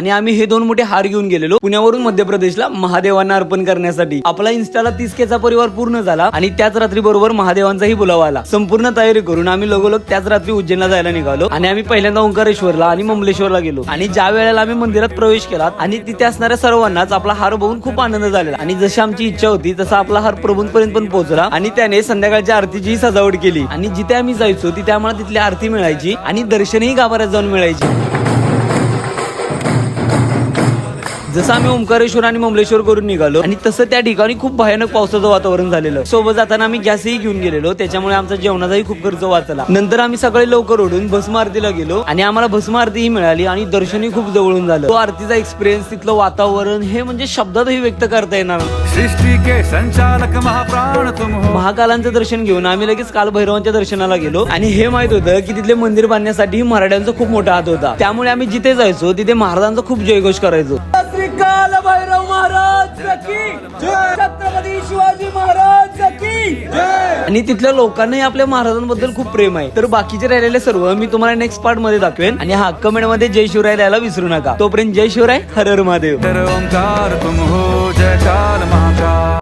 आणि आम्ही हे 2 मोठे हार घेऊन गेलेलो पुण्यावरून मध्य प्रदेशला महादेवांना अर्पण करण्यासाठी. आपला इन्स्टाला 30K परिवार पूर्ण झाला आणि त्याच रात्री बरोबर महादेवांचाही बोलावा आला. संपूर्ण तयारी करून आम्ही लगोलग त्याच रात्री उज्जैनला जायला निघालो आणि आम्ही पहिल्यांदा ओंकारेश्वरला आणि ममलेश्वरला गेलो. आणि ज्या वेळेला आम्ही मंदिरात प्रवेश केला आणि तिथे असणाऱ्या सर्वांनाच आपला हार बघून खूप आनंद झालेला आणि जशी आमची इच्छा होती तसा आपला हार प्रभूंपर्यंत पण पोहोचला. आणि त्याने संध्याकाळच्या आरतीची सजावट केली आणि जिथे आम्ही जायचो तिथे आम्हाला तिथली आरती मिळायची आणि दर्शनही गाभाऱ्यात जाऊन मिळायची. जसं आम्ही ओंकारेश्वर आणि ममलेश्वर करून निघालो आणि तसं त्या ठिकाणी खूप भयानक पावसाचं वातावरण झालेलं. सोबत जाताना आम्ही गॅसही घेऊन गेलेलो, त्याच्यामुळे आमचा जेवणाचाही खूप खर्च वाचला. नंतर आम्ही सकाळी लवकर उठून भस्म आरतीला गेलो आणि आम्हाला भस्म आरतीही मिळाली आणि दर्शनही खूप जवळून झालं. तो आरतीचा एक्सपिरियन्स, तिथलं वातावरण हे म्हणजे शब्दातही व्यक्त करता येणार. सृष्टी के संचालक महाप्राण तुम हो. महाकालांचं दर्शन घेऊन आम्ही लगेच काल भैरवांच्या दर्शनाला गेलो आणि हे माहित होतं की तिथले मंदिर बांधण्यासाठी मराठ्यांचा खूप मोठा हात होता. त्यामुळे आम्ही जिथे जायचो तिथे महाराजांचा खूप जयघोष करायचो. काल भैरव महाराज की जय, छत्रपती शिवाजी महाराज की जय. आणि तिथल्या लोकांनाही आपल्या महाराजांबद्दल खूप प्रेम आहे. तर बाकीचे राहिलेले सर्व मी तुम्हाला नेक्स्ट पार्ट मध्ये दाखवेन. आणि हा कमेंट मध्ये जय शिवराय लिहायला विसरू नका. तोपर्यंत जय शिवराय, हर हर महादेव. ओंकार तुम हो, जय काल महाकाल.